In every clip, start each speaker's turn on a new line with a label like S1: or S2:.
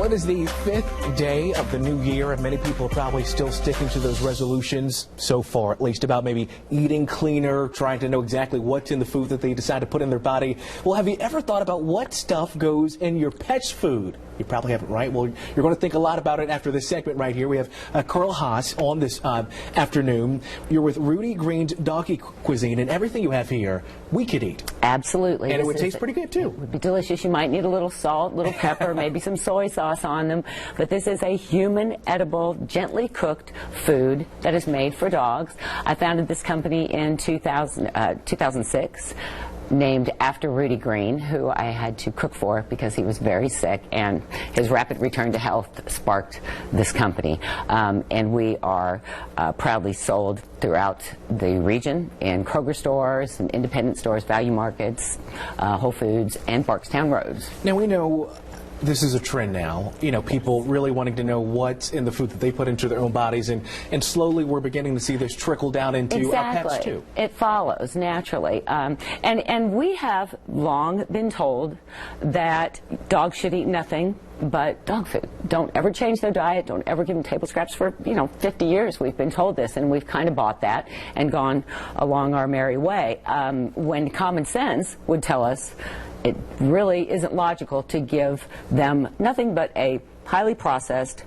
S1: Well, it is the 5th day of the new year, and many people are probably still sticking to those resolutions so far, at least, about maybe eating cleaner, trying to know exactly what's in the food that they decide to put in their body. Well, have you ever thought about what stuff goes in your pet's food? You probably haven't, right? Well, you're going to think a lot about it after this segment right here. We have Carl Haas on this afternoon. You're with Rudy Green's Doggy Cuisine, and everything you have here, we could eat.
S2: Absolutely.
S1: And it would taste pretty good, too.
S2: It would be delicious. You might need a little salt, a little pepper, maybe some soy sauce on them. But this is a human, edible, gently cooked food that is made for dogs. I founded this company in 2006. Named after Rudy Green, who I had to cook for because he was very sick, and his rapid return to health sparked this company. And we are proudly sold throughout the region in Kroger stores and independent stores, value markets, Whole Foods, and Barkstown Roads.
S1: Now, we know this is a trend now, people really wanting to know what's in the food that they put into their own bodies, and slowly we're beginning to see this trickle down into our pets too.
S2: It follows naturally. And we have long been told that dogs should eat nothing but dog food. Don't ever change their diet. Don't ever give them table scraps. For 50 years we've been told this, and we've kind of bought that and gone along our merry way, when common sense would tell us it really isn't logical to give them nothing but a highly processed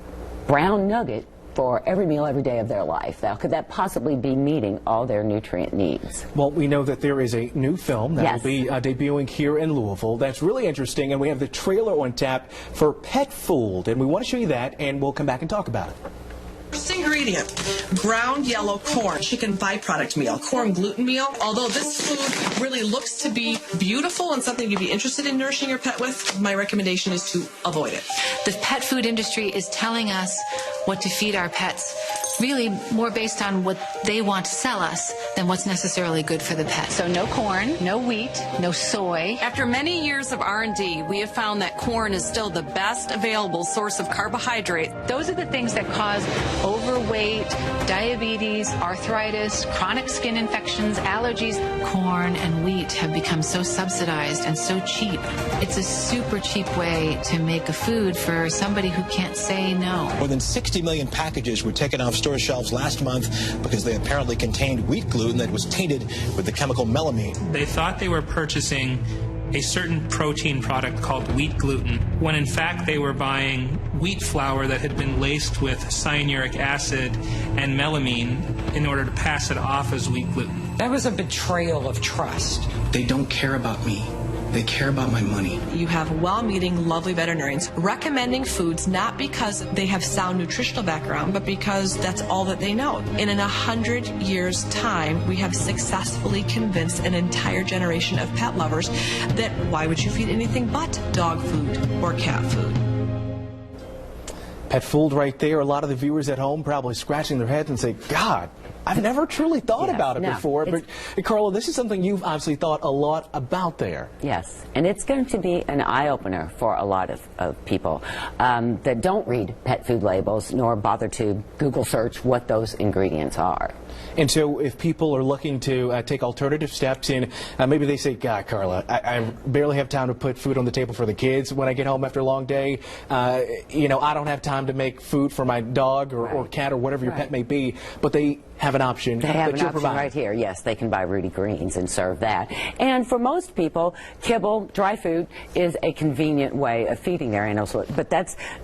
S2: brown nugget for every meal every day of their life. Now, could that possibly be meeting all their nutrient needs?
S1: Well, we know that there is a new film that will be debuting here in Louisville. That's really interesting, and we have the trailer on tap for PetFooled, and we want to show you that, and we'll come back and talk about it.
S3: First ingredient, ground yellow corn, chicken byproduct meal, corn gluten meal. Although this food really looks to be beautiful and something you'd be interested in nourishing your pet with, my recommendation is to avoid it.
S4: The pet food industry is telling us what to feed our pets, really more based on what they want to sell us than what's necessarily good for the pet. So no corn, no wheat, no soy.
S5: After many years of R&D, we have found that corn is still the best available source of carbohydrate.
S4: Those are the things that cause overweight, diabetes, arthritis, chronic skin infections, allergies. Corn and wheat have become so subsidized and so cheap. It's a super cheap way to make a food for somebody who can't say no.
S6: More than 60 million packages were taken off store shelves last month because they apparently contained wheat gluten that was tainted with the chemical melamine.
S7: They thought they were purchasing a certain protein product called wheat gluten, when in fact they were buying wheat flour that had been laced with cyanuric acid and melamine in order to pass it off as wheat gluten.
S8: That was a betrayal of trust.
S9: They don't care about me. They care about my money.
S3: You have well-meaning, lovely veterinarians recommending foods not because they have sound nutritional background, but because that's all that they know. And in 100 years' time, we have successfully convinced an entire generation of pet lovers that why would you feed anything but dog food or cat food?
S1: PetFooled right there. A lot of the viewers at home probably scratching their heads and say, God, I've never truly thought about it before. But, Carla, this is something you've obviously thought a lot about there.
S2: Yes, and it's going to be an eye-opener for a lot of people that don't read pet food labels nor bother to Google search what those ingredients are.
S1: And so if people are looking to take alternative steps in, maybe they say, God, Carla, I barely have time to put food on the table for the kids when I get home after a long day. I don't have time to make food for my dog or cat or whatever your pet may be, but they have an option that you're providing.
S2: Right here. Yes, they can buy Rudy Greens and serve that. And for most people, kibble, dry food, is a convenient way of feeding their animals. But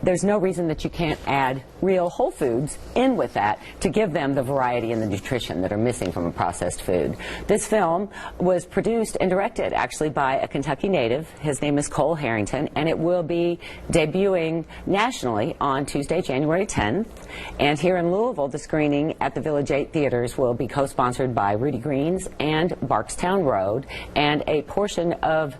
S2: there's no reason that you can't add real whole foods in with that to give them the variety and the nutrition that are missing from a processed food. This film was produced and directed actually by a Kentucky native. His name is Cole Harrington, and it will be debuting nationally on Tuesday, January 10th. And here in Louisville, the screening at the Village 8 Theaters will be co-sponsored by Rudy Greens and Barkstown Road, and a portion of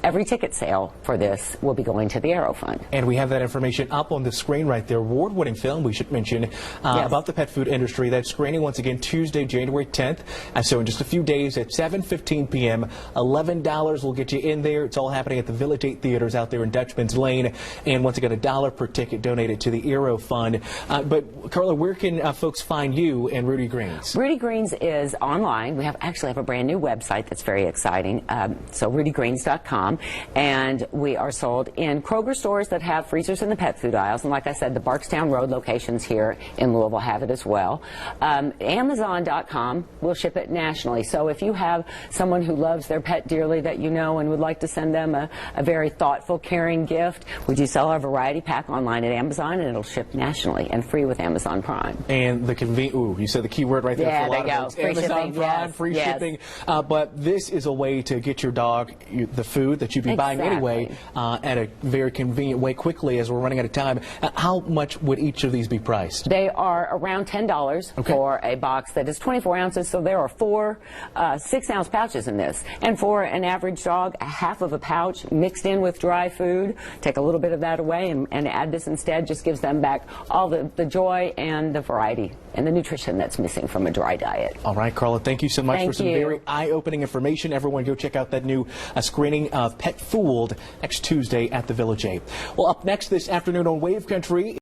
S2: every ticket sale for this will be going to the Arrow Fund.
S1: And we have that information up on the screen right there. Award-winning film, we should mention, about the pet food industry. That screening, once again, again Tuesday, January 10th. And so in just a few days at 7:15 p.m., $11 will get you in there. It's all happening at the Village 8 Theaters out there in Dutchman's Lane. And once again, $1 per ticket donated to the Aero Fund. But Carla, where can folks find you and Rudy Greens?
S2: Rudy Greens is online. We actually have a brand new website that's very exciting. So rudygreens.com. And we are sold in Kroger stores that have freezers in the pet food aisles. And like I said, the Barkstown Road locations here in Louisville have it as well. Amazon.com will ship it nationally. So if you have someone who loves their pet dearly that you know and would like to send them a very thoughtful, caring gift, we do sell our variety pack online at Amazon, and it'll ship nationally and free with Amazon Prime.
S1: And the you said the key word right there.
S2: Yeah,
S1: for a lot
S2: there you
S1: of
S2: go.
S1: Amazon
S2: Shipping,
S1: Prime,
S2: yes,
S1: free
S2: yes.
S1: shipping. But this is a way to get your dog the food that you'd be buying anyway at a very convenient way quickly, as we're running out of time. How much would each of these be priced?
S2: They are around $10 for a box that is 24 ounces, so there are 4 6-ounce pouches in this. And for an average dog, a half of a pouch mixed in with dry food, take a little bit of that away and add this instead, just gives them back all the joy and the variety and the nutrition that's missing from a dry diet.
S1: All right, Carla, thank you so much for some very eye-opening information. Everyone go check out that new screening of PetFooled next Tuesday at the Village 8. Well, up next this afternoon on Wave Country.